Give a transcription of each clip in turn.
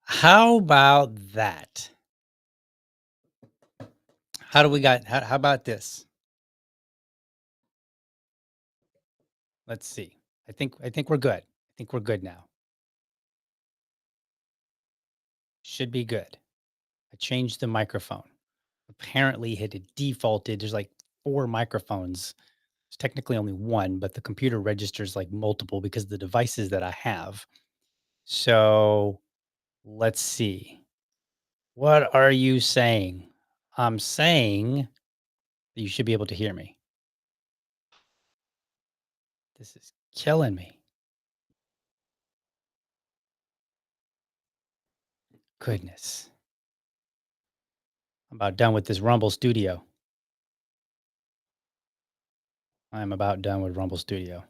How about that? How do we got how about this? Let's see. I think we're good. I think we're good now. Should be good. I changed the microphone. Apparently it had defaulted. There's like 4 microphones. It's technically only 1, but the computer registers like multiple because of the devices that I have. So, let's see. What are you saying? I'm saying that you should be able to hear me. This is killing me. Goodness. I'm about done with this Rumble Studio. I'm about done with Rumble Studio.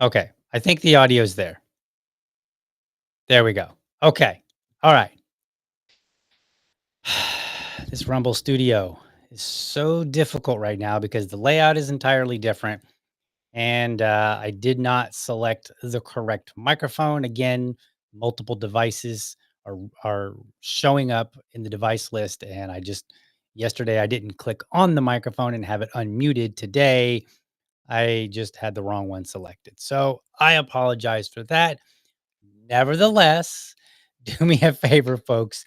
Okay. I think the audio's there. There we go. Okay. All right. This Rumble Studio is so difficult right now because the layout is entirely different. And I did not select the correct microphone. Again, multiple devices are showing up in the device list. And yesterday, I didn't click on the microphone and have it unmuted. Today, I just had the wrong one selected. So I apologize for that. Nevertheless, do me a favor, folks.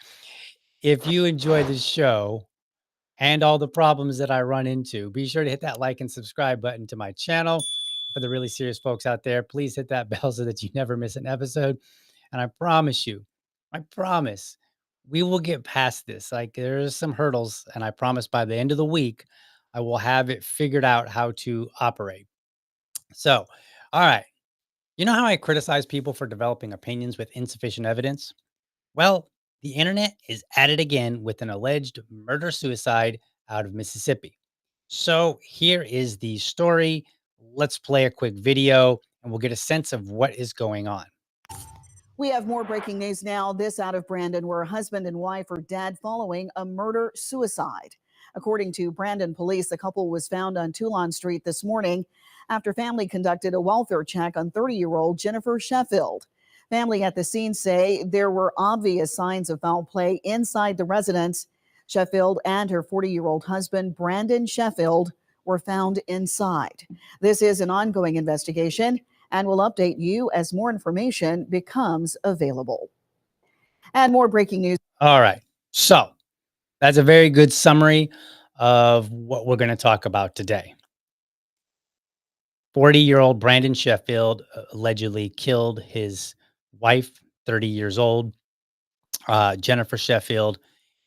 If you enjoy this show and all the problems that I run into, be sure to hit that like and subscribe button to my channel. For the really serious folks out there, please hit that bell so that you never miss an episode. And I promise you, I promise, we will get past this. Like there's some hurdles, and I promise by the end of the week, I will have it figured out how to operate. So, all right. You know how I criticize people for developing opinions with insufficient evidence? Well, the internet is at it again with an alleged murder suicide out of Mississippi. So here is the story. Let's play a quick video and we'll get a sense of what is going on. We have more breaking news now. This out of Brandon, where a husband and wife are dead following a murder suicide. According to Brandon police, the couple was found on Toulon Street this morning after family conducted a welfare check on 30-year-old Jennifer Sheffield. Family at the scene say there were obvious signs of foul play inside the residence. Sheffield and her 40-year-old husband, Brandon Sheffield, were found inside. This is an ongoing investigation and will update you as more information becomes available. And more breaking news. All right. So that's a very good summary of what we're going to talk about today. 40-year-old Brandon Sheffield allegedly killed his wife, 30 years old, Jennifer Sheffield.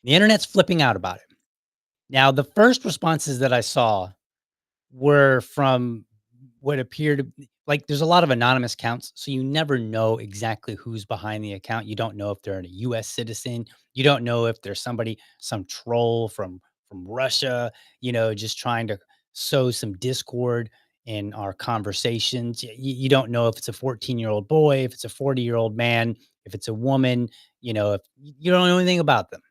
The internet's flipping out about it. Now, the first responses that I saw were from what appeared to be like there's a lot of anonymous accounts, so you never know exactly who's behind the account. You don't know if they're a US citizen. You don't know if there's somebody, some troll from Russia, just trying to sow some discord in our conversations. You don't know if it's a 14-year-old boy, if it's a 40-year-old man, if it's a woman, if you don't know anything about them.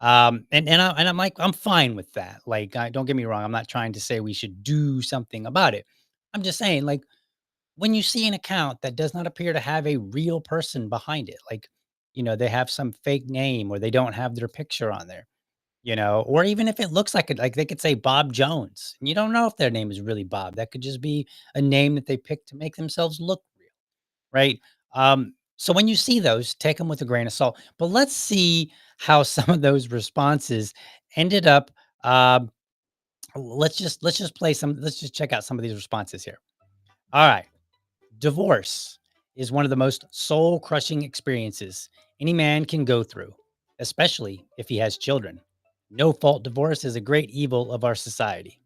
And I'm like, I'm fine with that. Like, don't get me wrong. I'm not trying to say we should do something about it. I'm just saying, like, when you see an account that does not appear to have a real person behind it, like, they have some fake name or they don't have their picture on there, or even if it looks like it, like they could say Bob Jones, and you don't know if their name is really Bob. That could just be a name that they picked to make themselves look real, right? So when you see those, take them with a grain of salt. But let's see how some of those responses ended up. Um, let's just play some. Let's just check out some of these responses here. All right, divorce is one of the most soul crushing experiences any man can go through, especially if he has children. No fault divorce is a great evil of our society.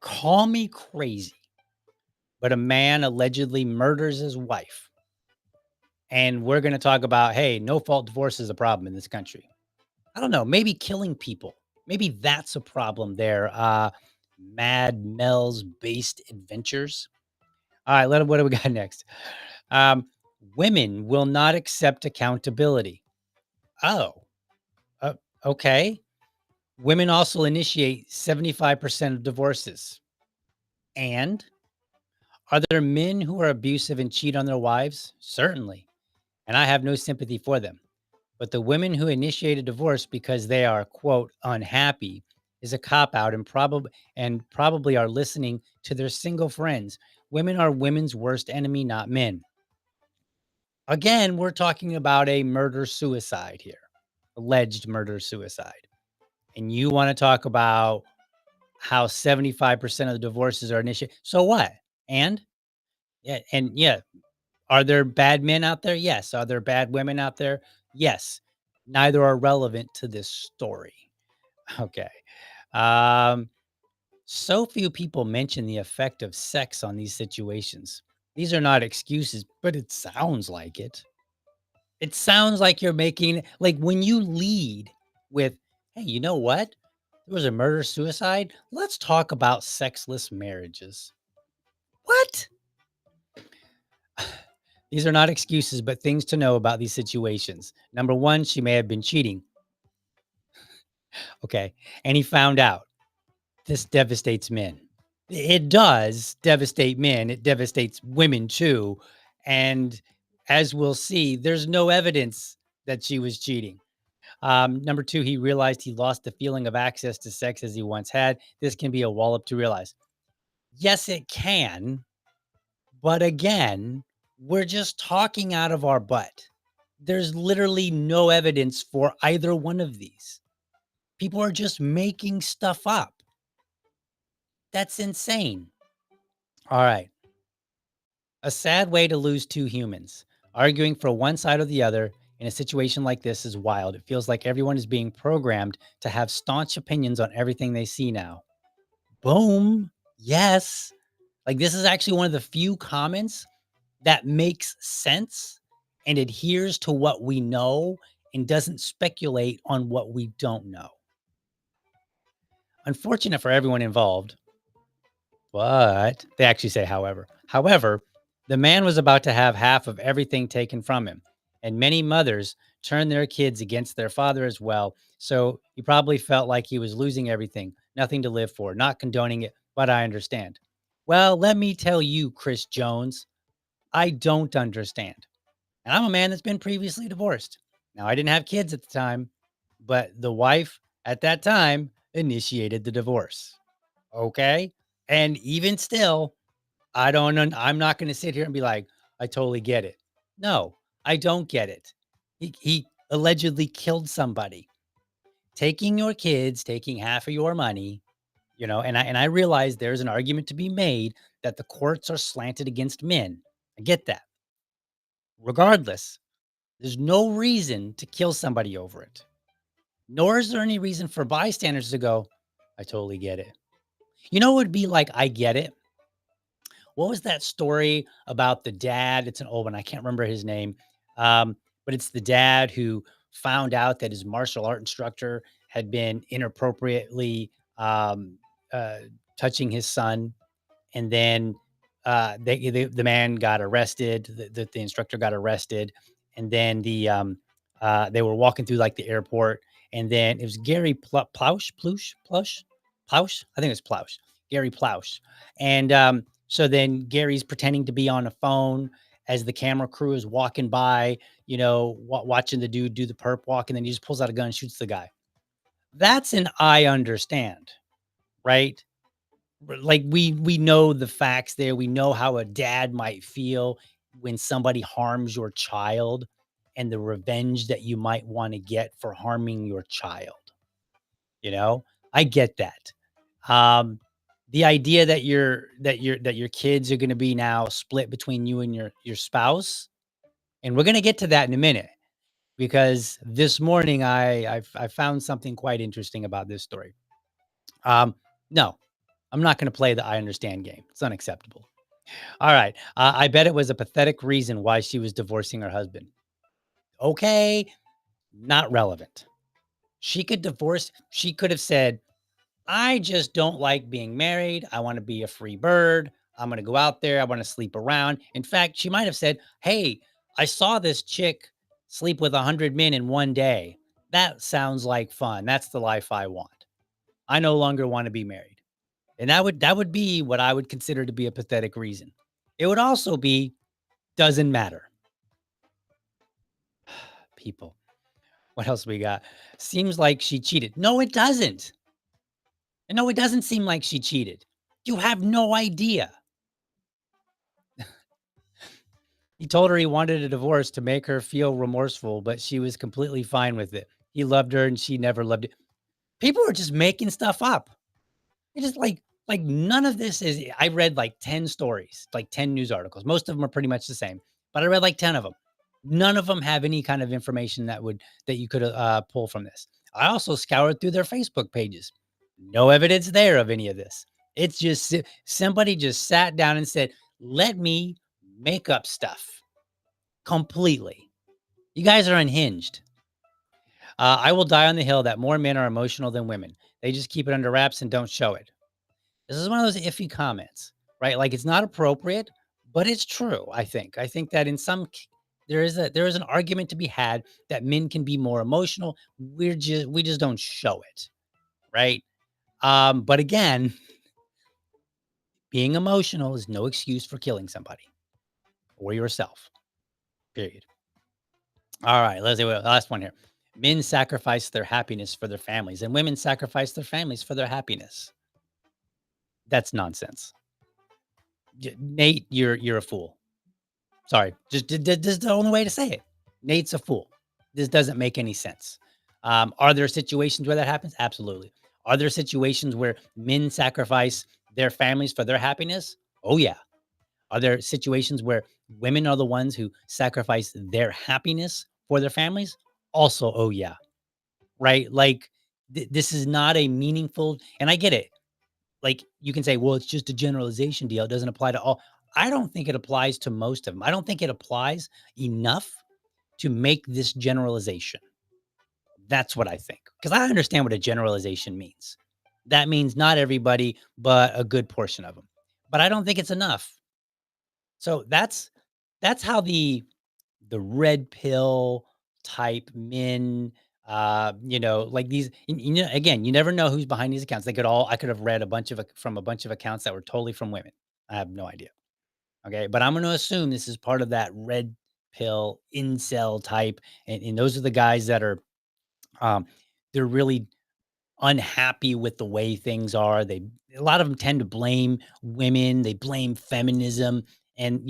Call me crazy, but a man allegedly murders his wife. And we're going to talk about, hey, no fault divorce is a problem in this country. I don't know, maybe killing people. Maybe that's a problem there. Mad Mel's based adventures. All right, what do we got next? Um, Women will not accept accountability. Oh, uh, okay. Women also initiate 75% of divorces. And are there men who are abusive and cheat on their wives? Certainly. and I have no sympathy for them. But the women who initiate a divorce because they are, quote, unhappy is a cop out and probably are listening to their single friends. Women are women's worst enemy, not men. Again, we're talking about a murder suicide here, alleged murder suicide. And you want to talk about how 75% of the divorces are initiated. So what? And yeah, are there bad men out there? Yes. Are there bad women out there? Yes. Neither are relevant to this story. Okay. Um, so few people mention the effect of sex on these situations. These are not excuses, but it sounds like it. It sounds like you're making like when you lead with, "Hey, you know what? There was a murder suicide. Let's talk about sexless marriages." What? These are not excuses, but things to know about these situations. Number 1, she may have been cheating. Okay. And he found out. This devastates men. It does devastate men. It devastates women too. And as we'll see, there's no evidence that she was cheating. Number 2, he realized he lost the feeling of access to sex as he once had. This can be a wallop to realize. Yes, it can. But again, we're just talking out of our butt. There's literally no evidence for either one of these. People are just making stuff up. That's insane. All right. A sad way to lose two humans. Arguing for one side or the other in a situation like this is wild. It feels like everyone is being programmed to have staunch opinions on everything they see now. Boom. Yes. Like this is actually one of the few comments that makes sense and adheres to what we know and doesn't speculate on what we don't know. Unfortunate for everyone involved, but they actually say, however, the man was about to have half of everything taken from him, and many mothers turn their kids against their father as well. So he probably felt like he was losing everything, nothing to live for, not condoning it, but I understand. Well, let me tell you, Chris Jones, I don't understand. And I'm a man that's been previously divorced. Now, I didn't have kids at the time, but the wife at that time initiated the divorce. Okay. And even still, I'm not going to sit here and be like, I totally get it. No, I don't get it. He allegedly killed somebody, taking your kids, taking half of your money, and I realize there's an argument to be made that the courts are slanted against men. I get that. Regardless, there's no reason to kill somebody over it. Nor is there any reason for bystanders to go, I totally get it. You know, it would be like, I get it. What was that story about the dad? It's an old one. I can't remember his name. But it's the dad who found out that his martial art instructor had been inappropriately um, uh, touching his son, and then the man got arrested. The instructor got arrested, and then they were walking through like the airport, and then it was Gary Ploush. I think it's Ploush. Gary Ploush, and so then Gary's pretending to be on a phone as the camera crew is walking by, watching the dude do the perp walk, and then he just pulls out a gun and shoots the guy. That's an I understand, right? Like we know the facts there. We know how a dad might feel when somebody harms your child and the revenge that you might want to get for harming your child. You know, I get that. Um, the idea that your kids are going to be now split between you and your spouse, and we're going to get to that in a minute because this morning I found something quite interesting about this story. No, I'm not going to play the I understand game. It's unacceptable. All right. I bet it was a pathetic reason why she was divorcing her husband. Okay. Not relevant. She could have said, I just don't like being married. I want to be a free bird. I'm going to go out there. I want to sleep around. In fact, she might have said, hey, I saw this chick sleep with 100 men in one day. That sounds like fun. That's the life I want. I no longer want to be married. And that would be what I would consider to be a pathetic reason. It would also be doesn't matter. people. What else we got? Seems like she cheated. No, it doesn't. And no, it doesn't seem like she cheated. You have no idea. He told her he wanted a divorce to make her feel remorseful, but she was completely fine with it. He loved her and she never loved it. People are just making stuff up. It is like none of this is I read like 10 stories, like 10 news articles. Most of them are pretty much the same, but I read like 10 of them. None of them have any kind of information that you could pull from this. I also scoured through their Facebook pages. No evidence there of any of this. It's just somebody just sat down and said, "Let me make up stuff completely." You guys are unhinged. I will die on the hill that more men are emotional than women. They just keep it under wraps and don't show it. This is one of those iffy comments, right? Like it's not appropriate, but it's true. I think that in there is an argument to be had that men can be more emotional. We just don't show it, right? But again, being emotional is no excuse for killing somebody or yourself. Period. All right, let's see what last one here. Men sacrifice their happiness for their families, and women sacrifice their families for their happiness. That's nonsense. Nate, you're a fool. Sorry, just the only way to say it. Nate's a fool. This doesn't make any sense. Are there situations where that happens? Absolutely. Are there situations where men sacrifice their families for their happiness? Oh yeah. Are there situations where women are the ones who sacrifice their happiness for their families? Also, oh yeah. Right? Like this is not a meaningful, and I get it. Like, you can say, "Well, it's just a generalization deal, it doesn't apply to all." I don't think it applies to most of them. I don't think it applies enough to make this generalization. That's what I think, because I understand what a generalization means. That means not everybody, but a good portion of them. But I don't think it's enough. So that's how the red pill type men, like these, again, you never know who's behind these accounts. I could have read from a bunch of accounts that were totally from women. I have no idea. Okay. But I'm going to assume this is part of that red pill incel type. And those are the guys that are, um, they're really unhappy with the way things are. A lot of them tend to blame women, they blame feminism, and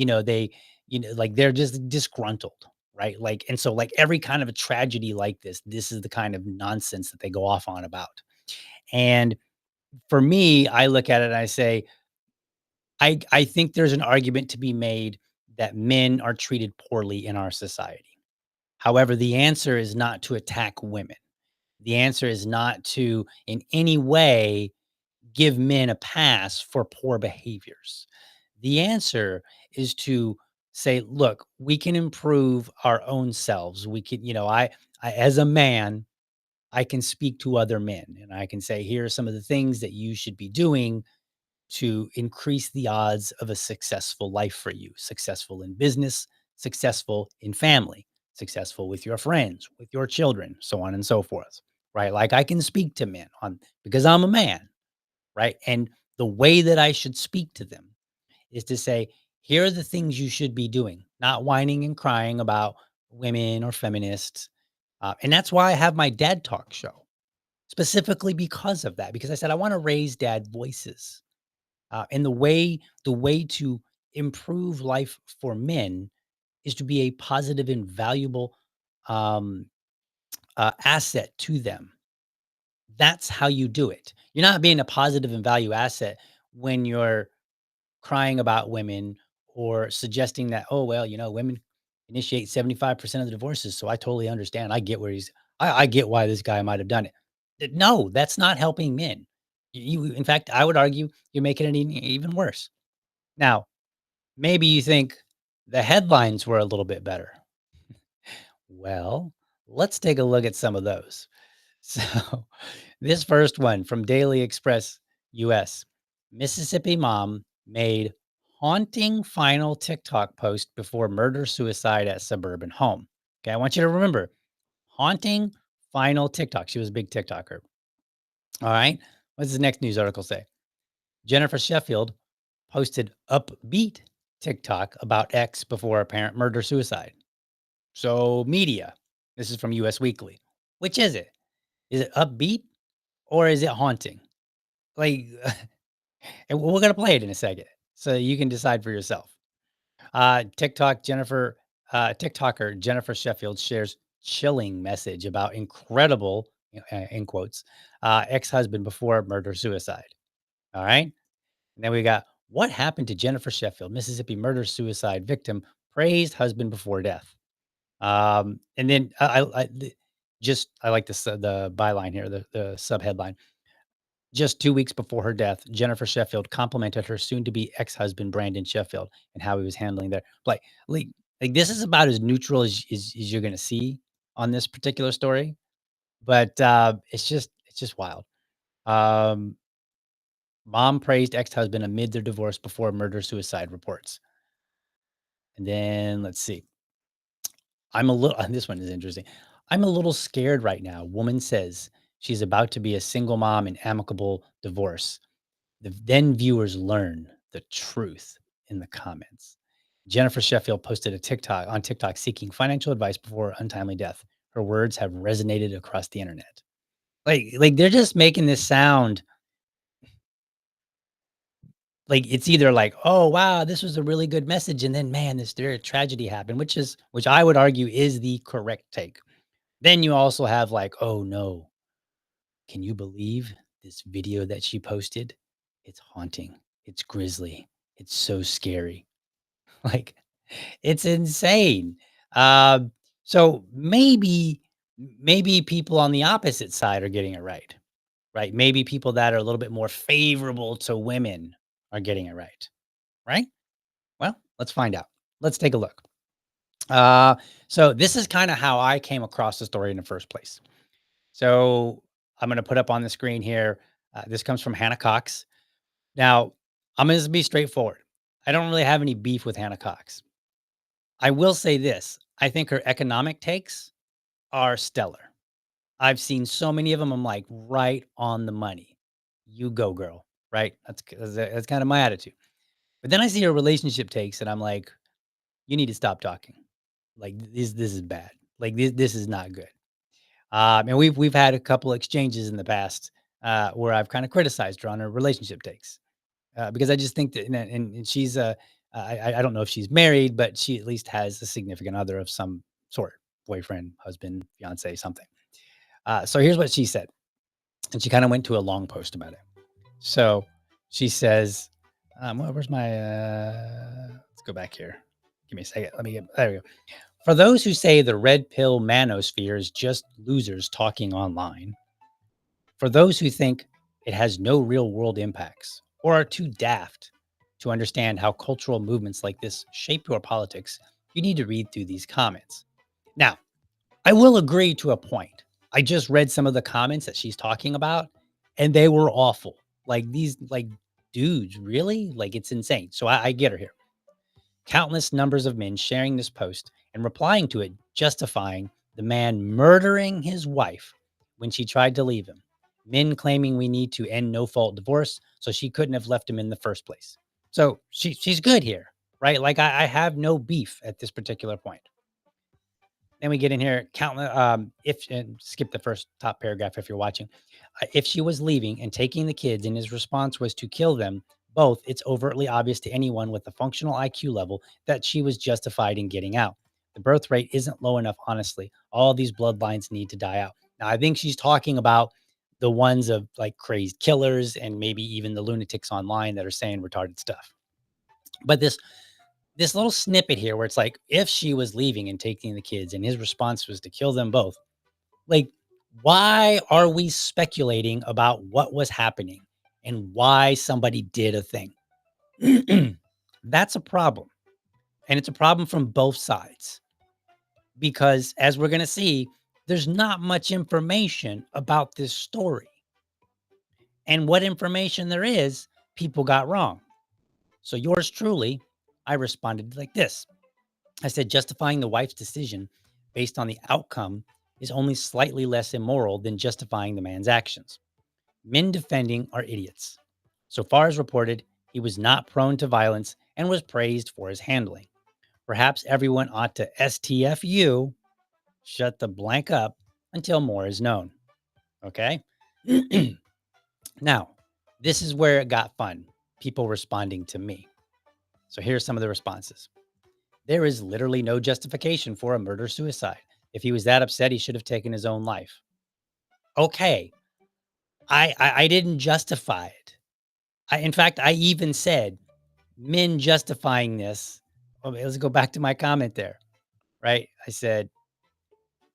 like they're just disgruntled, right? Like, and so like every kind of a tragedy like this is the kind of nonsense that they go off on about. And for me, I look at it and I say, I think there's an argument to be made that men are treated poorly in our society. However, the answer is not to attack women. The answer is not to in any way give men a pass for poor behaviors. The answer is to say, look, we can improve our own selves. We can, I as a man, I can speak to other men and I can say, here are some of the things that you should be doing to increase the odds of a successful life for you, successful in business, successful in family, successful with your friends, with your children, so on and so forth. Right. Like I can speak to men on because I'm a man, right? And the way that I should speak to them is to say, here are the things you should be doing, not whining and crying about women or feminists. And that's why I have my dad talk show, specifically because of that, because I said, I want to raise dad voices. And the way to improve life for men is to be a positive and valuable um, asset to them. That's how you do it. You're not being a positive and value asset when you're crying about women or suggesting that, oh, well, women initiate 75% of the divorces. So I totally understand. I get why this guy might have done it. No, that's not helping men. In fact, I would argue you're making it even worse. Now, maybe you think the headlines were a little bit better. Well, let's take a look at some of those. So, this first one from Daily Express US. Mississippi mom made haunting final TikTok post before murder suicide at suburban home. Okay, I want you to remember haunting final TikTok. She was a big TikToker. All right. What does the next news article say? Jennifer Sheffield posted upbeat TikTok about ex before apparent murder suicide. So, media. This is from US Weekly. Which is it? Is it upbeat or is it haunting? Like, and we're gonna play it in a second, so you can decide for yourself. TikToker Jennifer Sheffield shares chilling message about incredible, in quotes, ex-husband before murder suicide. All right. And then we got what happened to Jennifer Sheffield, Mississippi murder suicide victim, praised husband before death. And then I like this the byline here, the sub headline. Just 2 weeks before her death, Jennifer Sheffield complimented her soon-to-be ex-husband, Brandon Sheffield, and how he was handling their like like, this is about as neutral as you're gonna see on this particular story, but, it's just wild. Um, Mom praised ex-husband amid their divorce before murder-suicide reports. And then, let's see. I'm a little this one is interesting. "I'm a little scared right now," woman says she's about to be a single mom in amicable divorce. Then viewers learn the truth in the comments. Jennifer Sheffield posted a TikTok on TikTok seeking financial advice before untimely death. Her words have resonated across the internet. Like they're just making this sound like it's either like, "Oh wow, this was a really good message," and then man, this there tragedy happened, which I would argue is the correct take. Then you also have like, "Oh no, can you believe this video that she posted? It's haunting. It's grisly. It's so scary." Like, it's insane. So maybe people on the opposite side are getting it right, right? Maybe people that are a little bit more favorable to women are getting it right, right? Well, let's find out. Let's take a look. Uh, so this is kind of how I came across the story in the first place. So I'm going to put up on the screen here. This comes from Hannah Cox. Now, I'm going to be straightforward. I don't really have any beef with Hannah Cox. I will say this, I think her economic takes are stellar. I've seen so many of them, I'm like, right on the money. You go, girl, right? That's kind of my attitude. But then I see her relationship takes and I'm like, you need to stop talking. Like this is bad. Like this is not good. And we've had a couple exchanges in the past where I've kind of criticized her on her relationship takes. Because I just think that and she's I don't know if she's married, but she at least has a significant other of some sort, boyfriend, husband, fiance, something. So here's what she said, and she kind of went to a long post about it. So she says, where's my? Let's go back here. Give me a second. Let me get there. We go. For those who say the red pill manosphere is just losers talking online, for those who think it has no real world impacts or are too daft to understand how cultural movements like this shape your politics, you need to read through these comments. Now, I will agree to a point. I just read some of the comments that she's talking about, and they were awful. Like these, like, dudes, really? Like, it's insane. So I get her here. Countless numbers of men sharing this post and replying to it, justifying the man murdering his wife when she tried to leave him. Men claiming we need to end no fault divorce so she couldn't have left him in the first place. So she's good here, right? Like I have no beef at this particular point. Then we get in here, countless. If and skip the first top paragraph if you're watching. If she was leaving and taking the kids, and his response was to kill them both, it's overtly obvious to anyone with a functional IQ level that she was justified in getting out. The birth rate isn't low enough, honestly. All these bloodlines need to die out. Now, I think she's talking about the ones of like crazed killers and maybe even the lunatics online that are saying retarded stuff. But this little snippet here where it's like if she was leaving and taking the kids and his response was to kill them both, like why are we speculating about what was happening and why somebody did a thing? That's a problem, and it's a problem from both sides because as we're going to see, there's not much information about this story, and what information there is people got wrong. So yours truly, I responded like this. I said justifying the wife's decision based on the outcome is only slightly less immoral than justifying the man's actions. Men defending are idiots. So far as reported, he was not prone to violence and was praised for his handling. Perhaps everyone ought to STFU shut the blank up until more is known. Okay. Now, this is where it got fun. People responding to me. So here's some of the responses. There is literally no justification for a murder suicide. If he was that upset, he should have taken his own life. Okay. I didn't justify it. In fact, I even said men justifying this. Okay, let's go back to my comment there, right? I said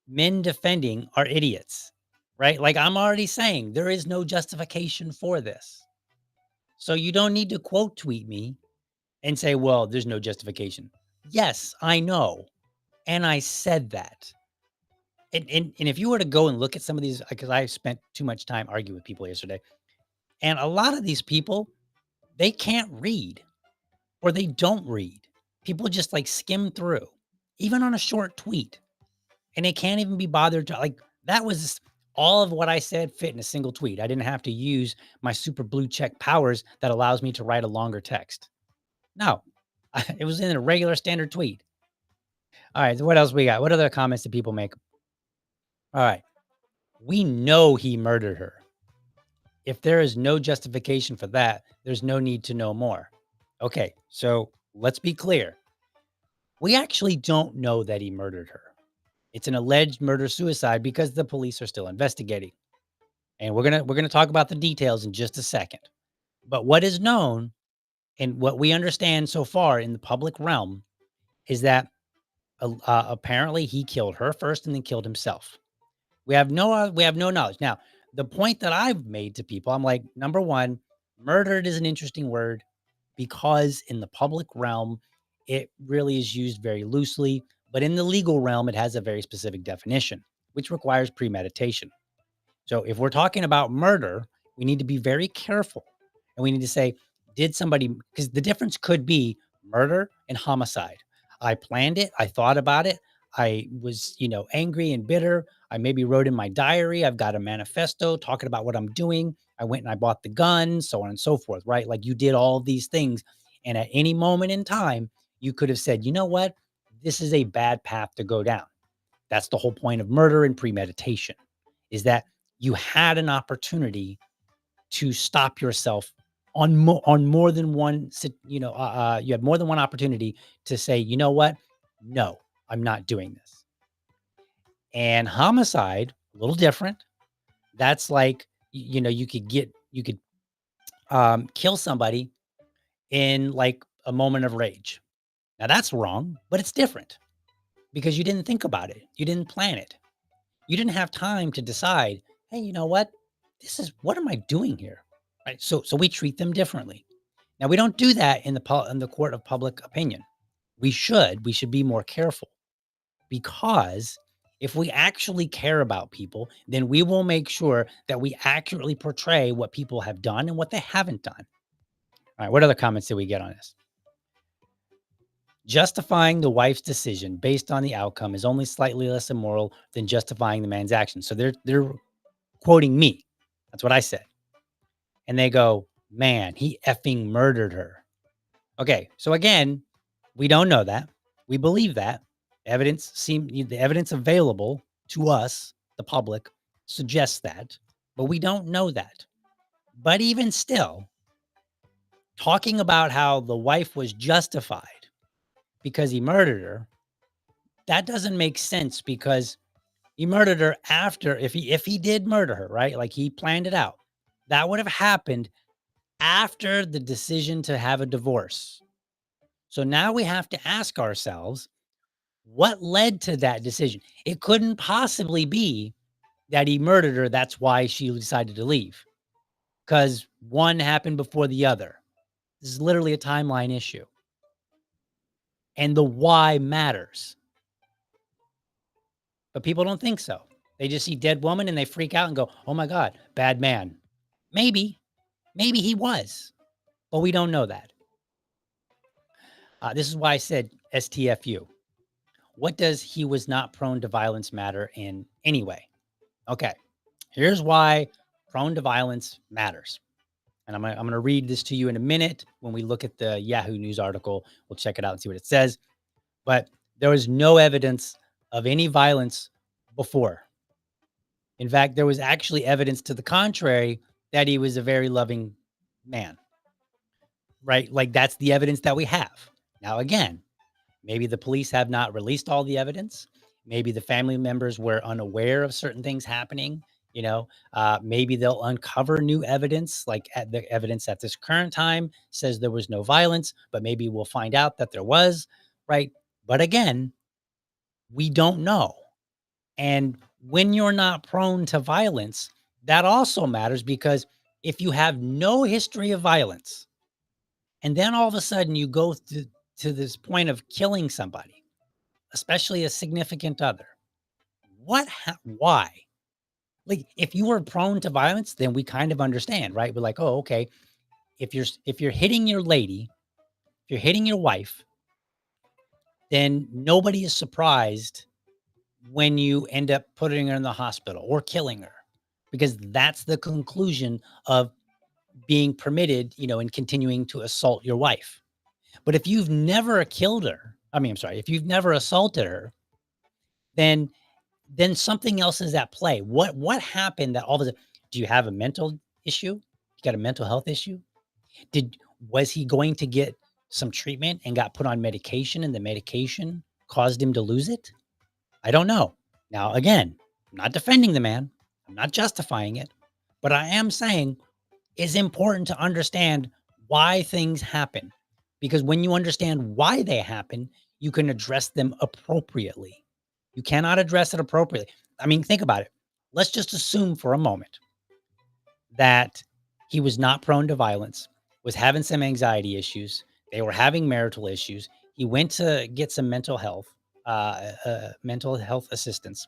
men defending are idiots, right? Like I'm already saying there is no justification for this. So you don't need to quote tweet me and say, well, there's no justification. Yes, I know. And I said that. And if you were to go and look at some of these, because I spent too much time arguing with people yesterday, and a lot of these people, they can't read or they don't read. People just like skim through, even on a short tweet, and they can't even be bothered to like that was all of what I said fit in a single tweet. I didn't have to use my super blue check powers that allows me to write a longer text. No, it was in a regular standard tweet. All right, so what else we got? What other comments did people make? All right, we know he murdered her. If there is no justification for that, there's no need to know more. Okay, so let's be clear. We actually don't know that he murdered her. It's an alleged murder-suicide because the police are still investigating. And we're gonna talk about the details in just a second. But what is known and what we understand so far in the public realm is that apparently he killed her first and then killed himself. We have no knowledge. Now, the point that I've made to people, I'm like, number one, murdered is an interesting word because in the public realm, it really is used very loosely, but in the legal realm, it has a very specific definition, which requires premeditation. So if we're talking about murder, we need to be very careful. And we need to say, did somebody, because the difference could be murder and homicide. I planned it. I thought about it. I was, angry and bitter. I maybe wrote in my diary. I've got a manifesto talking about what I'm doing. I went and I bought the gun, so on and so forth, right? Like you did all of these things. And at any moment in time, you could have said, you know what? This is a bad path to go down. That's the whole point of murder and premeditation is that you had an opportunity to stop yourself on more than one, you had more than one opportunity to say, you know what? No, I'm not doing this. And homicide, a little different. That's like, you could kill somebody in like a moment of rage. Now that's wrong, but it's different because you didn't think about it. You didn't plan it. You didn't have time to decide, hey, you know what? What am I doing here? Right. So we treat them differently. Now we don't do that in the court of public opinion. We should be more careful because if we actually care about people, then we will make sure that we accurately portray what people have done and what they haven't done. All right. What other comments did we get on this? Justifying the wife's decision based on the outcome is only slightly less immoral than justifying the man's actions. So they're quoting me. That's what I said. And they go, man, he effing murdered her. Okay. So again, we don't know that. We believe that. The evidence available to us, the public, suggests that, but we don't know that. But even still, talking about how the wife was justified because he murdered her, that doesn't make sense because he murdered her after, if he did murder her, right? Like he planned it out. That would have happened after the decision to have a divorce. So now we have to ask ourselves, what led to that decision? It couldn't possibly be that he murdered her. That's why she decided to leave because one happened before the other. This is literally a timeline issue. And the why matters. But people don't think so. They just see dead woman and they freak out and go, oh my God, bad man. Maybe he was, but we don't know that. This is why I said STFU. What does he was not prone to violence matter in any way? Okay, here's why prone to violence matters. And I'm going to read this to you in a minute. When we look at the Yahoo News article, we'll check it out and see what it says. But there was no evidence of any violence before. In fact, there was actually evidence to the contrary that he was a very loving man, right? Like that's the evidence that we have. Now, again, maybe the police have not released all the evidence. Maybe the family members were unaware of certain things happening. Maybe they'll uncover new evidence, like the evidence at this current time says there was no violence, but maybe we'll find out that there was, right? But again, we don't know. And when you're not prone to violence, that also matters because if you have no history of violence and then all of a sudden you go to this point of killing somebody, especially a significant other, why? Like if you were prone to violence, then we kind of understand, right? We're like, oh, okay. If you're hitting your lady, if you're hitting your wife, then nobody is surprised when you end up putting her in the hospital or killing her because that's the conclusion of being permitted, and continuing to assault your wife. But if you've never killed her, I'm sorry, if you've never assaulted her, then something else is at play. What happened that all of a sudden, do you have a mental issue? You got a mental health issue? Did Was he going to get some treatment and got put on medication and the medication caused him to lose it? I don't know. Now, again, I'm not defending the man. I'm not justifying it, but I am saying it's important to understand why things happen. Because when you understand why they happen, you can address them appropriately. You cannot address it appropriately. I mean, think about it. Let's just assume for a moment that he was not prone to violence, was having some anxiety issues. They were having marital issues. He went to get some mental health assistance.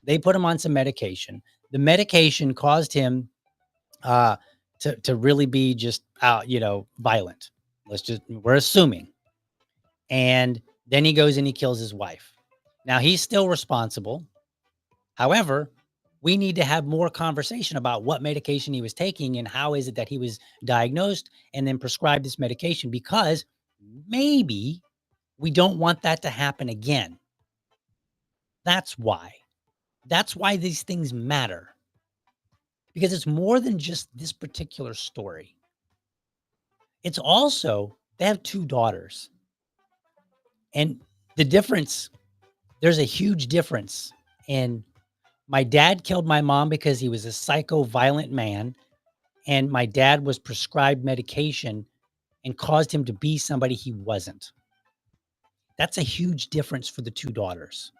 They put him on some medication. The medication caused him uh, to really be just violent. We're assuming, and then he goes and he kills his wife. Now he's still responsible. However, we need to have more conversation about what medication he was taking and how is it that he was diagnosed and then prescribed this medication because maybe we don't want that to happen again. That's why. That's why these things matter because it's more than just this particular story. It's also, they have 2 daughters. And the difference, there's a huge difference in my dad killed my mom because he was a psycho violent man, and my dad was prescribed medication and caused him to be somebody he wasn't. That's a huge difference for the 2 daughters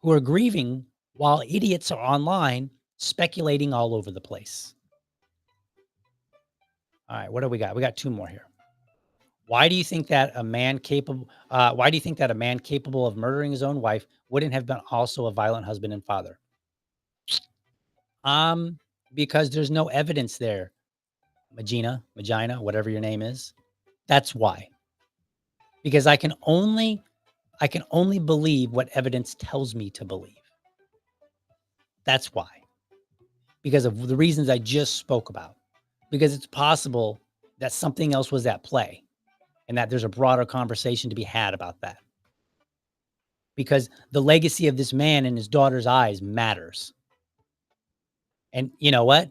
who are grieving while idiots are online speculating all over the place. All right, what do we got? We got 2 more here. Why do you think that a man capable of murdering his own wife wouldn't have been also a violent husband and father? Um, because there's no evidence there. Magina, whatever your name is. That's why. Because I can only believe what evidence tells me to believe. That's why. Because of the reasons I just spoke about. Because it's possible that something else was at play and that there's a broader conversation to be had about that. Because the legacy of this man in his daughter's eyes matters. And you know what?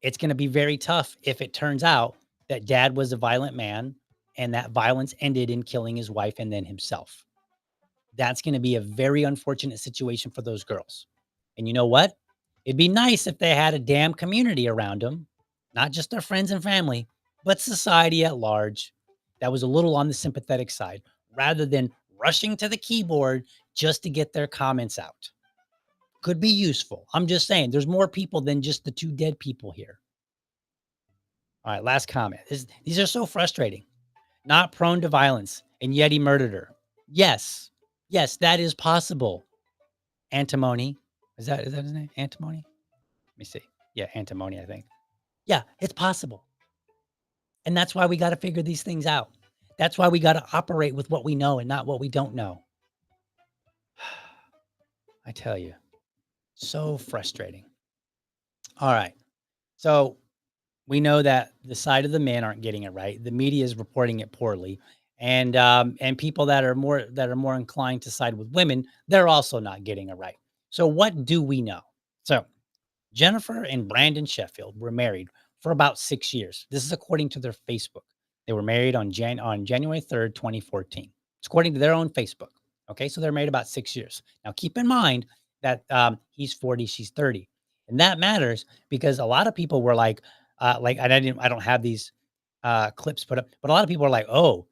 It's going to be very tough if it turns out that dad was a violent man and that violence ended in killing his wife and then himself. That's going to be a very unfortunate situation for those girls. And you know what? It'd be nice if they had a damn community around them, not just their friends and family, but society at large that was a little on the sympathetic side rather than rushing to the keyboard just to get their comments out. Could be useful. I'm just saying there's more people than just the 2 dead people here. All right, last comment. These are so frustrating. Not prone to violence, and yet he murdered her. Yes. Yes, that is possible. Antimony. Is that his name? Antimony? Let me see. Yeah, antimony, I think. Yeah, it's possible. And that's why we got to figure these things out. That's why we got to operate with what we know and not what we don't know. I tell you, so frustrating. All right. So we know that the side of the men aren't getting it right. The media is reporting it poorly, and people that are more inclined to side with women, they're also not getting it right. So, what do we know? So, Jennifer and Brandon Sheffield were married for about 6 years. This is according to their Facebook. They were married on January 3rd, 2014. It's according to their own Facebook. Okay, so they're married about 6 years. Now, keep in mind that he's 40, she's 30, and that matters because a lot of people were like, and I don't have these clips put up, but a lot of people are like, oh,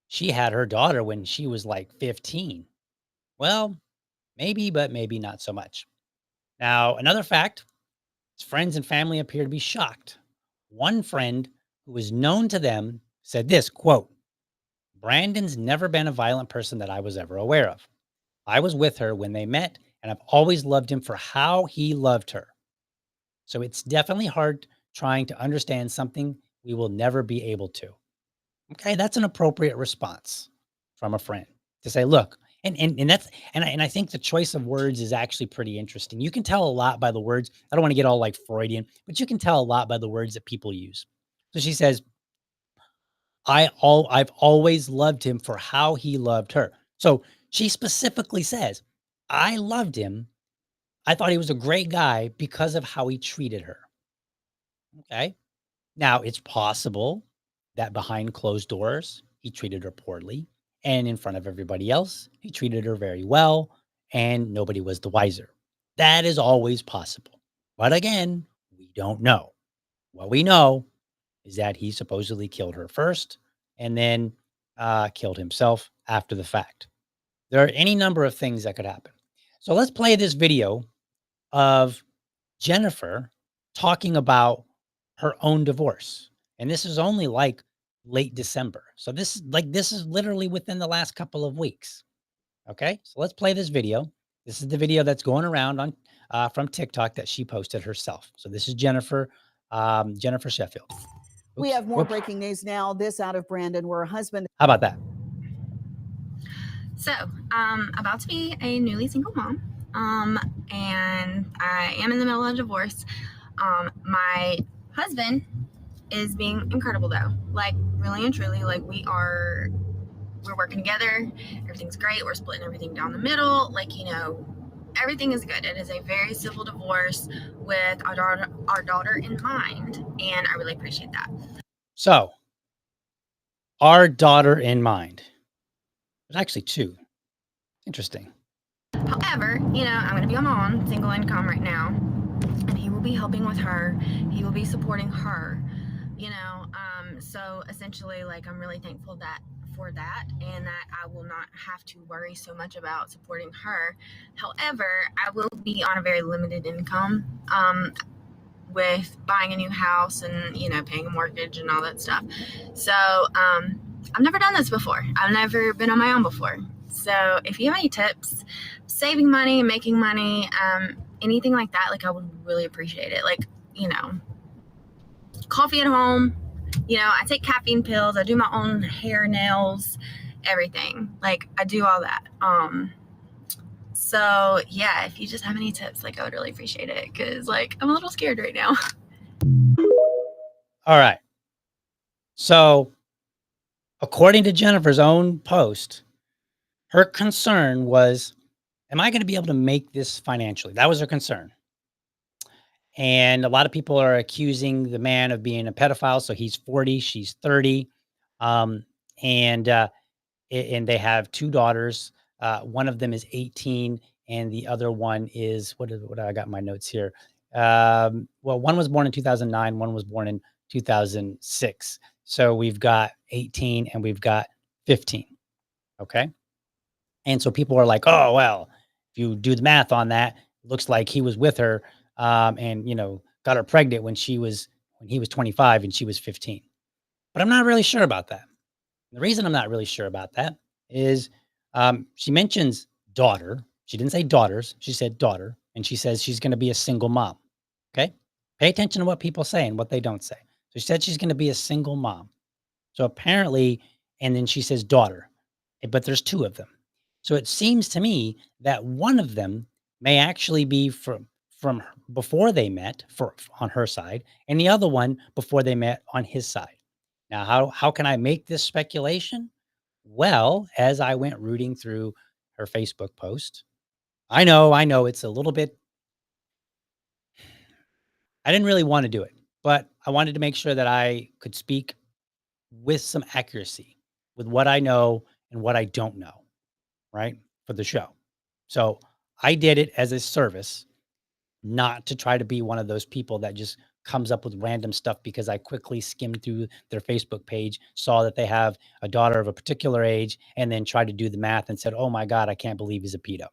she had her daughter when she was like 15. Well, maybe, but maybe not so much. Now, another fact: his friends and family appear to be shocked. One friend who was known to them said this quote, Brandon's never been a violent person that I was ever aware of. I was with her when they met, and I've always loved him for how he loved her. So it's definitely hard trying to understand something we will never be able to. Okay, that's an appropriate response from a friend to say, look, and that's and I think the choice of words is actually pretty interesting. You can tell a lot by the words. I don't want to get all like Freudian, but you can tell a lot by the words that people use. So she says, I've always loved him for how he loved her. So she specifically says, I loved him. I thought he was a great guy because of how he treated her. Okay. Now, it's possible that behind closed doors, he treated her poorly, and in front of everybody else, he treated her very well, and nobody was the wiser. That is always possible. But again, we don't know. What we know is that he supposedly killed her first and then killed himself after the fact. There are any number of things that could happen. So let's play this video of Jennifer talking about her own divorce. And this is only like late December. So this is literally within the last couple of weeks. Okay? So let's play this video. This is the video that's going around on from TikTok that she posted herself. So this is Jennifer Sheffield. We Oops. have more Whoops. breaking news now. This out of Brandon, where a husband. How about that? So, about to be a newly single mom, and I am in the middle of a divorce. My husband is being incredible though, like really and truly. Like we're working together. Everything's great. We're splitting everything down the middle. Like everything is good. It is a very civil divorce with our daughter in mind, and I really appreciate that. So, our daughter in mind. There's actually two. Interesting. However, I'm going to be on my own, single income right now, and he will be helping with her. He will be supporting her, so essentially, like, I'm really thankful for that, and that I will not have to worry so much about supporting her. However, I will be on a very limited income, with buying a new house and, paying a mortgage and all that stuff. So, I've never done this before. I've never been on my own before. So if you have any tips, saving money, making money, anything like that, like I would really appreciate it. Like, coffee at home, I take caffeine pills, I do my own hair, nails, everything. Like I do all that. So yeah, if you just have any tips, like I would really appreciate it. Cause like I'm a little scared right now. All right. So, according to Jennifer's own post, her concern was, am I going to be able to make this financially? That was her concern. And a lot of people are accusing the man of being a pedophile. So he's 40, she's 30. Um, and and they have two daughters. One of them is 18, and the other one is what I got in my notes here. Well, one was born in 2009, one was born in 2006. So we've got 18 and we've got 15. Okay. And so people are like, oh, well, if you do the math on that, it looks like he was with her and, got her pregnant when he was 25 and she was 15. But I'm not really sure about that. The reason I'm not really sure about that is she mentions daughter. She didn't say daughters. She said daughter. And she says she's going to be a single mom. Okay. Pay attention to what people say and what they don't say. So she said she's going to be a single mom. So apparently, and then she says daughter, but there's two of them. So it seems to me that one of them may actually be from before they met on her side, and the other one before they met on his side. Now, how can I make this speculation? Well, as I went rooting through her Facebook post, I know it's a little bit I didn't really wanna do it, but I wanted to make sure that I could speak with some accuracy with what I know and what I don't know, right, for the show. So, I did it as a service, not to try to be one of those people that just comes up with random stuff because I quickly skimmed through their Facebook page, saw that they have a daughter of a particular age, and then tried to do the math and said, "Oh my god, I can't believe he's a pedo."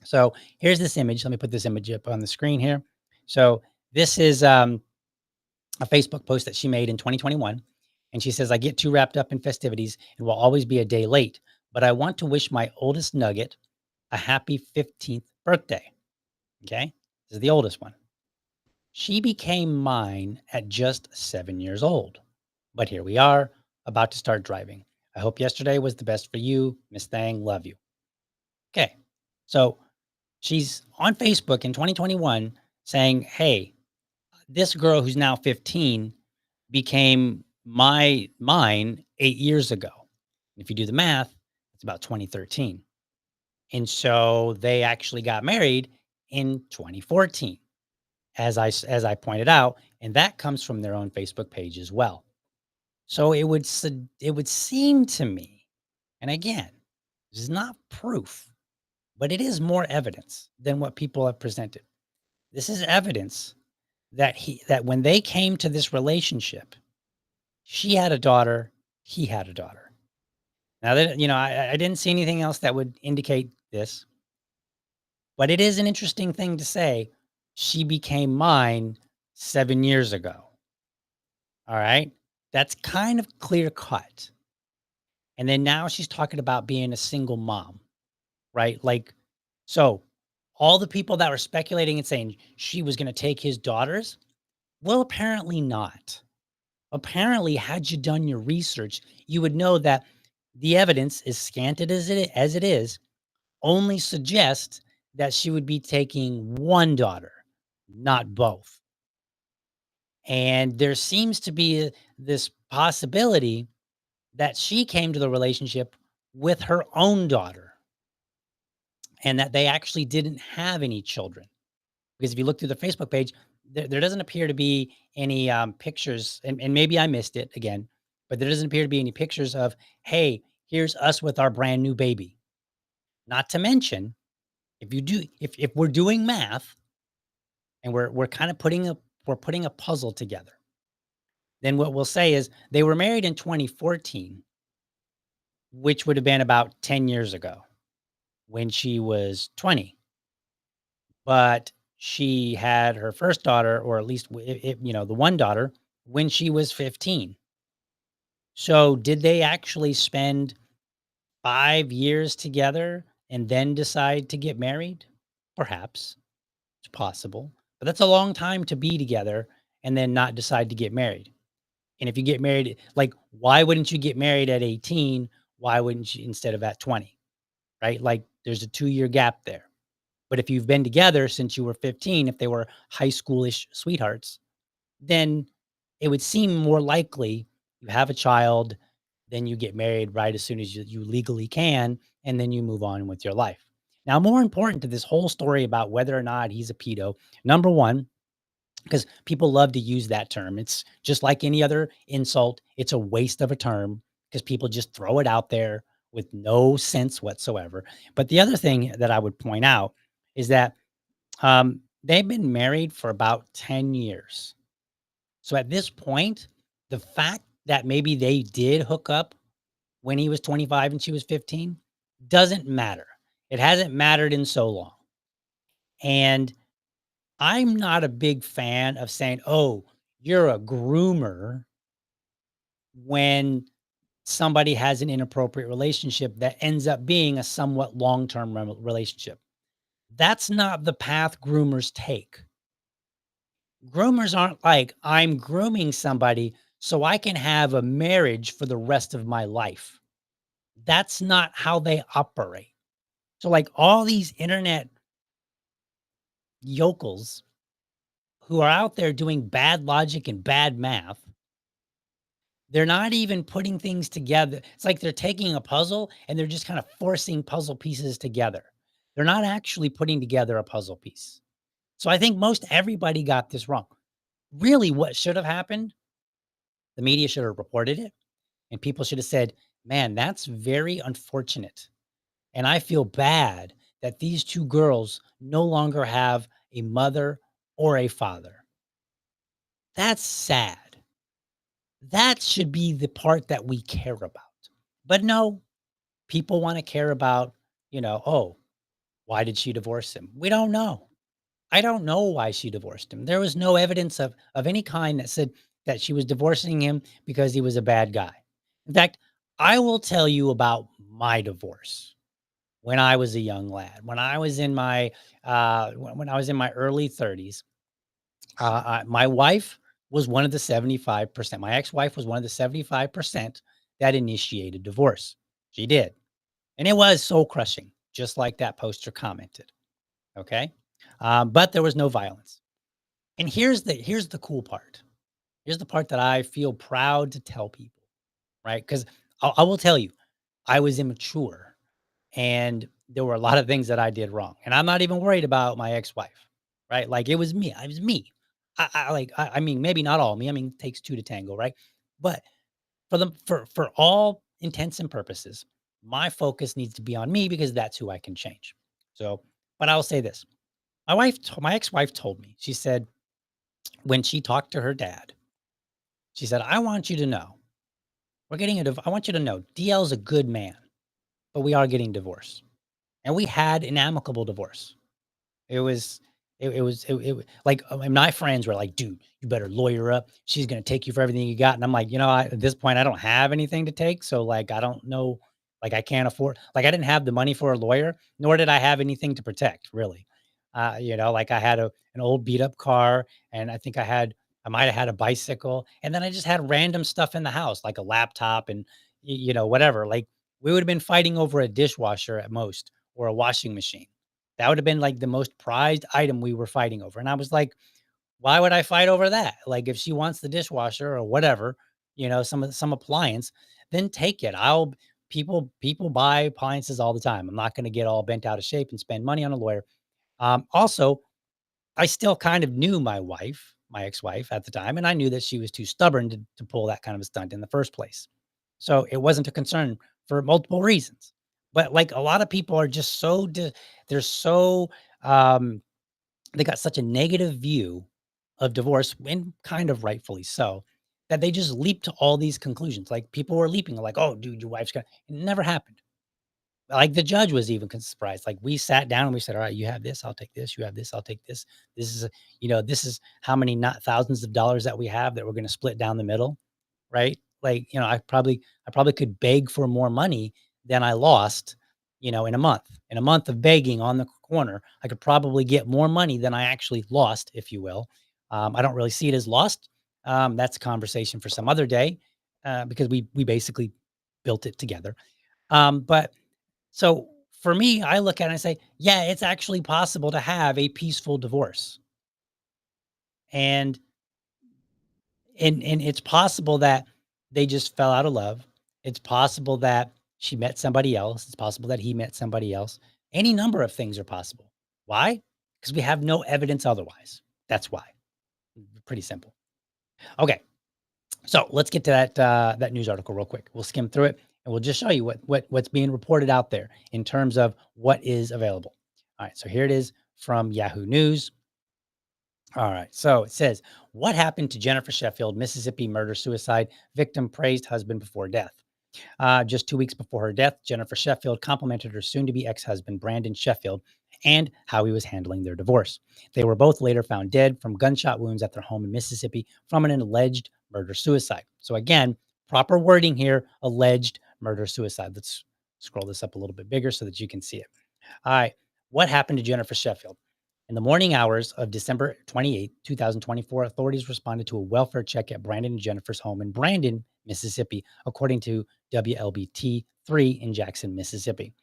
So, here's this image. Let me put this image up on the screen here. So, this is, a Facebook post that she made in 2021. And she says, "I get too wrapped up in festivities and will always be a day late, but I want to wish my oldest nugget a happy 15th birthday." Okay. This is the oldest one. She became mine at just 7 years old. But here we are, about to start driving. I hope yesterday was the best for you. Miss Thang, love you. Okay. So she's on Facebook in 2021 saying, "Hey, this girl who's now 15 became mine 8 years ago." If you do the math, it's about 2013. And so they actually got married in 2014, as I pointed out, and that comes from their own Facebook page as well. So it would seem to me, and again, this is not proof, but it is more evidence than what people have presented. This is evidence that when they came to this relationship, she had a daughter, he had a daughter. Now that I didn't see anything else that would indicate this, but it is an interesting thing to say. She became mine 7 years ago. All right, that's kind of clear cut. And then now she's talking about being a single mom, right? Like, so all the people that were speculating and saying she was going to take his daughters, well, apparently not. Apparently, had you done your research, you would know that the evidence, as scanted as it is, only suggests that she would be taking one daughter, not both. And there seems to be this possibility that she came to the relationship with her own daughter and that they actually didn't have any children. Because if you look through the Facebook page, there doesn't appear to be any pictures, and maybe I missed it again, but there doesn't appear to be any pictures of, hey, here's us with our brand new baby. Not to mention, if we're doing math and we're kind of putting a puzzle together, then what we'll say is they were married in 2014, which would have been about 10 years ago when she was 20. But she had her first daughter, or at least the one daughter, when she was 15. So did they actually spend 5 years together and then decide to get married? Perhaps. It's possible. But that's a long time to be together and then not decide to get married. And if you get married, like, why wouldn't you get married at 18? Why wouldn't you instead of at 20? Right? Like, there's a 2-year gap there. But if you've been together since you were 15, if they were high schoolish sweethearts, then it would seem more likely you have a child, then you get married right as soon as you legally can, and then you move on with your life. Now, more important to this whole story about whether or not he's a pedo, number one, because people love to use that term. It's just like any other insult. It's a waste of a term because people just throw it out there with no sense whatsoever. But the other thing that I would point out is that they've been married for about 10 years. So at this point, the fact that maybe they did hook up when he was 25 and she was 15 doesn't matter. It hasn't mattered in so long. And I'm not a big fan of saying, "Oh, you're a groomer," when somebody has an inappropriate relationship that ends up being a somewhat long-term relationship. That's not the path groomers take. Groomers aren't like, "I'm grooming somebody so I can have a marriage for the rest of my life." That's not how they operate. So, like, all these internet yokels who are out there doing bad logic and bad math, they're not even putting things together. It's like they're taking a puzzle and they're just kind of forcing puzzle pieces together. They're not actually putting together a puzzle piece. So I think most everybody got this wrong. Really, what should have happened, the media should have reported it, and people should have said, man, that's very unfortunate. And I feel bad that these two girls no longer have a mother or a father. That's sad. That should be the part that we care about. But no, people want to care about, oh, why did she divorce him? We don't know. I don't know why she divorced him. There was no evidence of any kind that said that she was divorcing him because he was a bad guy. In fact, I will tell you about my divorce when I was a young lad. When I was in my when I was in my early 30s, my wife was one of the 75%. My ex-wife was one of the 75% that initiated divorce. She did. And it was soul crushing, just like that poster commented. Okay. But there was no violence. And here's the cool part. Here's the part that I feel proud to tell people, right? Because I will tell you, I was immature and there were a lot of things that I did wrong. And I'm not even worried about my ex-wife, right? Like it was me. It was me. I mean, maybe not all me. I mean, it takes two to tango, right? But for all intents and purposes, my focus needs to be on me because that's who I can change. So, but I'll say this. My ex-wife told me, she said, when she talked to her dad, she said, I want you to know, I want you to know DL's a good man, but we are getting divorced. And we had an amicable divorce. It was like, my friends were like, dude, you better lawyer up. She's going to take you for everything you got. And I'm like, at this point, I don't have anything to take. So like, I don't know, like I can't afford, like I didn't have the money for a lawyer, nor did I have anything to protect really. Like I had an old beat up car and I might've had a bicycle and then I just had random stuff in the house, like a laptop and, whatever. Like we would have been fighting over a dishwasher at most or a washing machine. That would have been like the most prized item we were fighting over. And I was like, why would I fight over that? Like if she wants the dishwasher or whatever, some appliance, then take it. People buy appliances all the time. I'm not going to get all bent out of shape and spend money on a lawyer. Also, I still kind of knew my ex-wife at the time, and I knew that she was too stubborn to pull that kind of a stunt in the first place. So it wasn't a concern for multiple reasons. But like a lot of people are just they're so um, they got such a negative view of divorce, and kind of rightfully so, that they just leap to all these conclusions. Like people were leaping, like, "Oh, dude, your wife's got." It never happened. Like, the judge was even surprised. Like, we sat down and we said, "All right, you have this, I'll take this. You have this, I'll take this. This is, this is how many not thousands of dollars that we have that we're gonna split down the middle." Right? Like, I probably could beg for more money than I lost, in a month. In a month of begging on the corner, I could probably get more money than I actually lost, if you will. I don't really see it as lost. That's a conversation for some other day, because we basically built it together. But so for me, I look at it and I say, yeah, it's actually possible to have a peaceful divorce. And and it's possible that they just fell out of love. It's possible that she met somebody else. It's possible that he met somebody else. Any number of things are possible. Why? Because we have no evidence otherwise. That's why. Pretty simple. Okay. So let's get to that news article real quick. We'll skim through it and we'll just show you what's being reported out there in terms of what is available. All right, so here it is from Yahoo News. All right, so it says, what happened to Jennifer Sheffield, Mississippi murder suicide victim praised husband before death? Just 2 weeks before her death, Jennifer Sheffield complimented her soon-to-be ex-husband, Brandon Sheffield, and how he was handling their divorce. They were both later found dead from gunshot wounds at their home in Mississippi from an alleged murder-suicide. So again, proper wording here, alleged murder-suicide. Let's scroll this up a little bit bigger so that you can see it. All right, what happened to Jennifer Sheffield? In the morning hours of December 28, 2024, authorities responded to a welfare check at Brandon and Jennifer's home in Brandon, Mississippi, according to WLBT 3 in Jackson, Mississippi.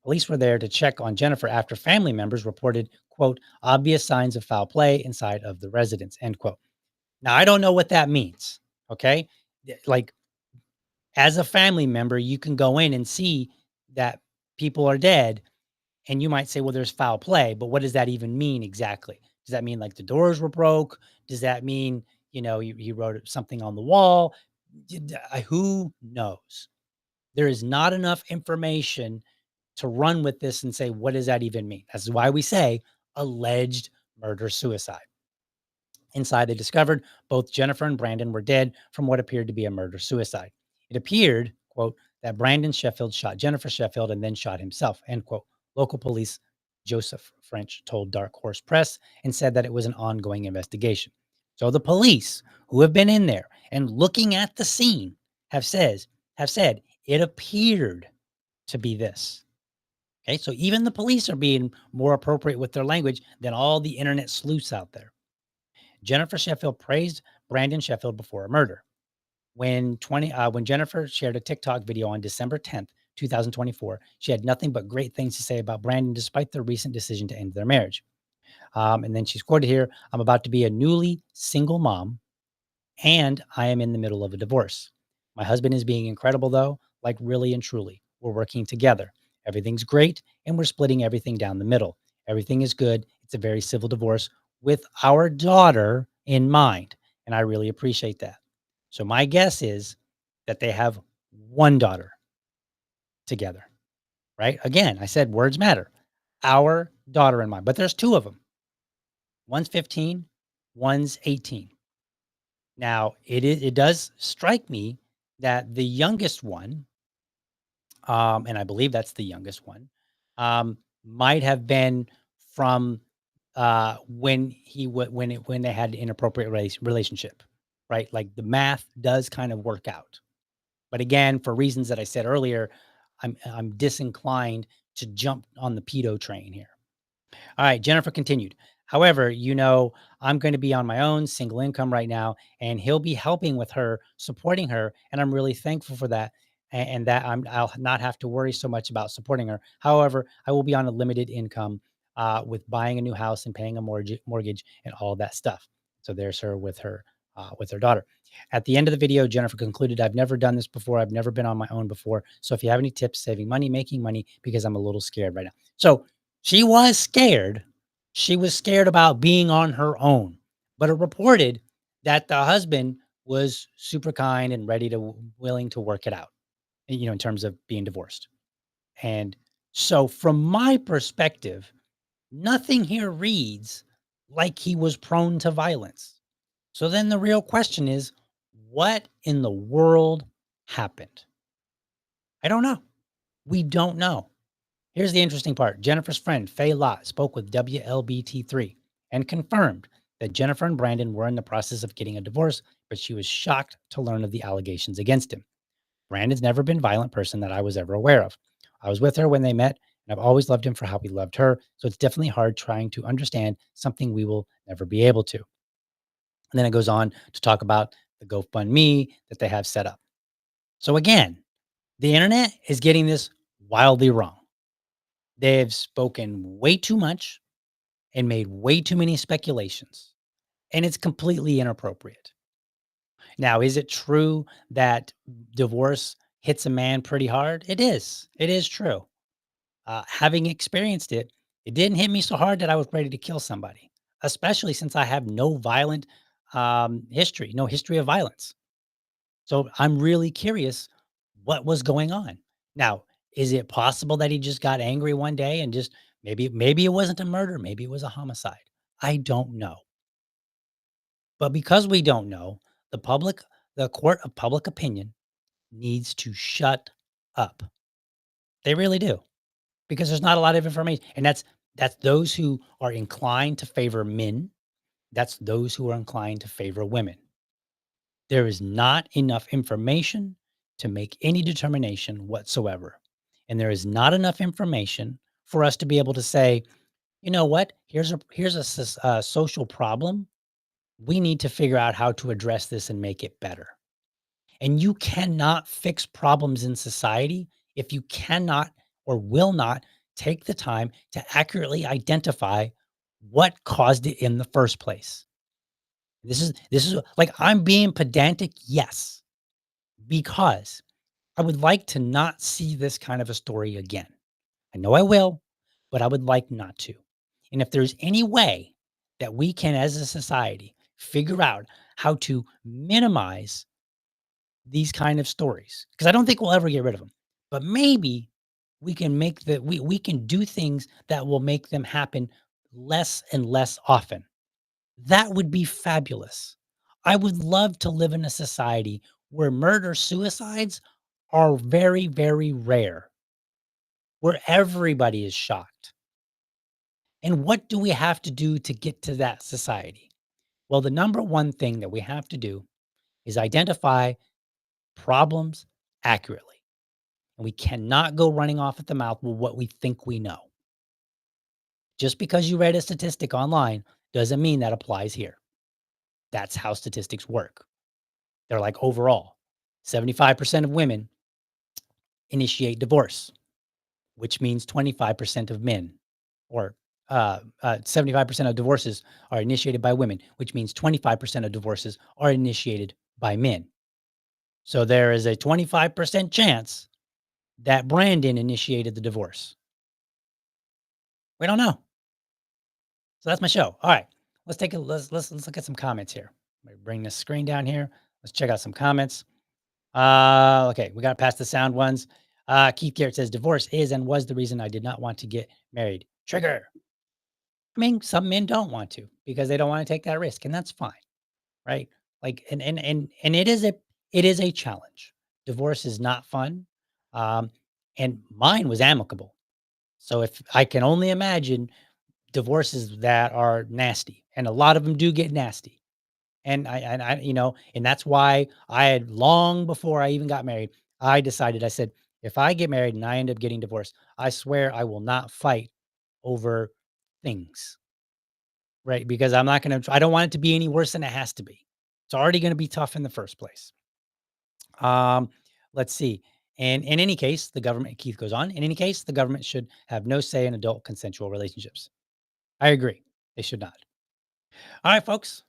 Police were there to check on Jennifer after family members reported, quote, obvious signs of foul play inside of the residence, end quote. Now, I don't know what that means. Okay. Like, as a family member, you can go in and see that people are dead And you might say, well, there's foul play, but what does that even mean exactly? Does that mean like the doors were broke? Does that mean, he wrote something on the wall? Who knows? There is not enough information to run with this and say, what does that even mean? That's why we say alleged murder suicide. Inside, they discovered both Jennifer and Brandon were dead from what appeared to be a murder suicide. It appeared, quote, that Brandon Sheffield shot Jennifer Sheffield and then shot himself, end quote. Local police Joseph French told Dark Horse Press and said that it was an ongoing investigation. So the police who have been in there and looking at the scene have said it appeared to be this. Okay, so even the police are being more appropriate with their language than all the internet sleuths out there. Jennifer Sheffield praised Brandon Sheffield before a murder. When Jennifer shared a TikTok video on December 10th, 2024, she had nothing but great things to say about Brandon despite their recent decision to end their marriage. And then she's quoted here, "I'm about to be a newly single mom and I am in the middle of a divorce. My husband is being incredible though, like really and truly. We're working together. Everything's great and we're splitting everything down the middle. Everything is good. It's a very civil divorce with our daughter in mind. And I really appreciate that." So my guess is that they have one daughter together, right? Again, I said words matter. Our daughter in mind, but there's two of them. One's 15, one's 18. Now, it does strike me that the youngest one, and I believe that's the youngest one, might have been from when they had an inappropriate relationship, right? Like the math does kind of work out, but again, for reasons that I said earlier, I'm disinclined to jump on the pedo train here. All right, Jennifer continued. However, I'm going to be on my own single income right now, and he'll be helping with her, supporting her, and I'm really thankful for that. And that I'll not have to worry so much about supporting her. However, I will be on a limited income with buying a new house and paying a mortgage and all that stuff. So there's her with her daughter. At the end of the video, Jennifer concluded, "I've never done this before. I've never been on my own before. So if you have any tips saving money, making money, because I'm a little scared right now." So she was scared. She was scared about being on her own, but it reported that the husband was super kind and willing to work it out, in terms of being divorced. And so from my perspective, nothing here reads like he was prone to violence. So then the real question is, what in the world happened? I don't know. We don't know. Here's the interesting part. Jennifer's friend, Faye Lott, spoke with WLBT3 and confirmed that Jennifer and Brandon were in the process of getting a divorce, but she was shocked to learn of the allegations against him. Brandon's never been a violent person that I was ever aware of. I was with her when they met, and I've always loved him for how he loved her, so it's definitely hard trying to understand something we will never be able to. And then it goes on to talk about the GoFundMe that they have set up. So again, the internet is getting this wildly wrong. They've spoken way too much and made way too many speculations, and it's completely inappropriate. Now, is it true that divorce hits a man pretty hard? It is. It is true. Having experienced it, it didn't hit me so hard that I was ready to kill somebody, especially since I have no violent history, no history of violence. So I'm really curious what was going on. Now, is it possible that he just got angry one day and just maybe it wasn't a murder, maybe it was a homicide? I don't know. But because we don't know, the court of public opinion needs to shut up. They really do. Because there's not a lot of information. And that's those who are inclined to favor men. That's those who are inclined to favor women. There is not enough information to make any determination whatsoever. And there is not enough information for us to be able to say, you know what, here's a social problem. We need to figure out how to address this and make it better. And you cannot fix problems in society if you cannot or will not take the time to accurately identify what caused it in the first place. This is like I'm being pedantic, yes, because I would like to not see this kind of a story again. I know I will, but I would like not to. And if there's any way that we can, as a society, figure out how to minimize these kind of stories, because I don't think we'll ever get rid of them, but maybe we can make we can do things that will make them happen less and less often. That would be fabulous. I would love to live in a society where murder suicides are very, very rare, where everybody is shocked. And what do we have to do to get to that society? Well, the number one thing that we have to do is identify problems accurately. And we cannot go running off at the mouth with what we think we know. Just because you read a statistic online doesn't mean that applies here. That's how statistics work. They're like overall, 75% of women initiate divorce, which means 25% of men, or 75% of divorces are initiated by women, which means 25% of divorces are initiated by men. So there is a 25% chance that Brandon initiated the divorce. We don't know. So that's my show. All right, let's look at some comments here. Let me bring this screen down here. Let's check out some comments. Okay, we got past the sound ones. Keith Garrett says divorce is and was the reason I did not want to get married. Trigger. I mean, some men don't want to because they don't want to take that risk, and that's fine, right? Like, and it is a challenge. Divorce is not fun, um, and mine was amicable. So if I can only imagine divorces that are nasty, and a lot of them do get nasty. And that's why I had long before I even got married, I decided, I said, if I get married and I end up getting divorced, I swear I will not fight over things, right? Because I don't want it to be any worse than it has to be. It's already going to be tough in the first place. Um, let's see. And in any case, the government, Keith goes on, in any case, the government should have no say in adult consensual relationships. I agree. They should not. All right, folks,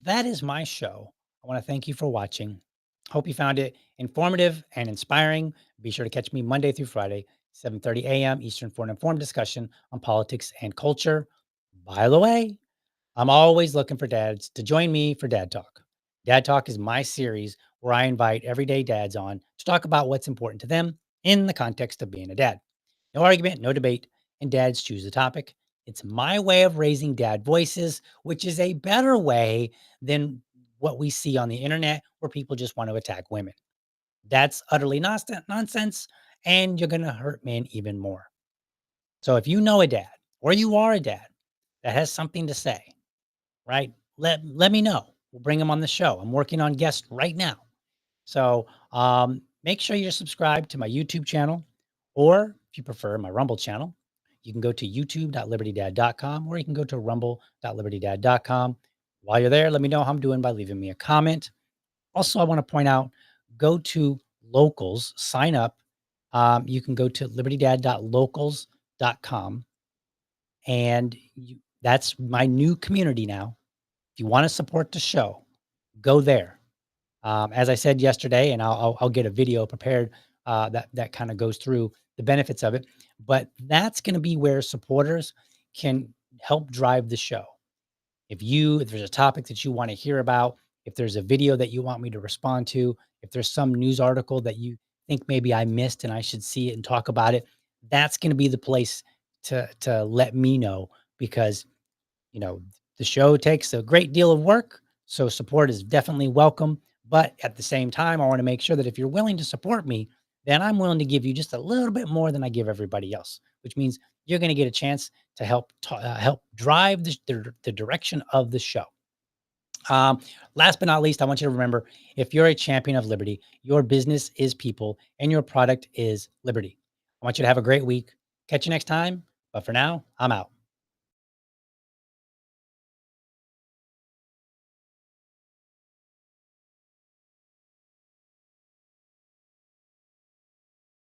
that is my show. I want to thank you for watching. Hope you found it informative and inspiring. Be sure to catch me Monday through Friday, 7:30 a.m. Eastern for an informed discussion on politics and culture. By the way, I'm always looking for dads to join me for Dad Talk. Dad Talk is my series where I invite everyday dads on to talk about what's important to them in the context of being a dad. No argument, no debate, and dads choose the topic. It's my way of raising dad voices, which is a better way than what we see on the internet where people just want to attack women. That's utterly nonsense, and you're going to hurt men even more. So if you know a dad or you are a dad that has something to say, right? Let me know. We'll bring them on the show. I'm working on guests right now. So make sure you're subscribed to my YouTube channel, or if you prefer, my Rumble channel. You can go to youtube.libertydad.com, or you can go to rumble.libertydad.com. While you're there, let me know how I'm doing by leaving me a comment. Also, I want to point out, go to Locals, sign up. You can go to libertydad.locals.com, and that's my new community now. If you want to support the show, go there. As I said yesterday, and I'll get a video prepared that kind of goes through the benefits of it. But that's going to be where supporters can help drive the show. If there's a topic that you want to hear about, if there's a video that you want me to respond to, if there's some news article that you think maybe I missed and I should see it and talk about it, that's going to be the place to let me know, because the show takes a great deal of work, so support is definitely welcome. But at the same time, I want to make sure that if you're willing to support me, then I'm willing to give you just a little bit more than I give everybody else, which means you're going to get a chance to help drive the direction of the show. Last but not least, I want you to remember, if you're a champion of liberty, your business is people and your product is liberty. I want you to have a great week. Catch you next time. But for now, I'm out.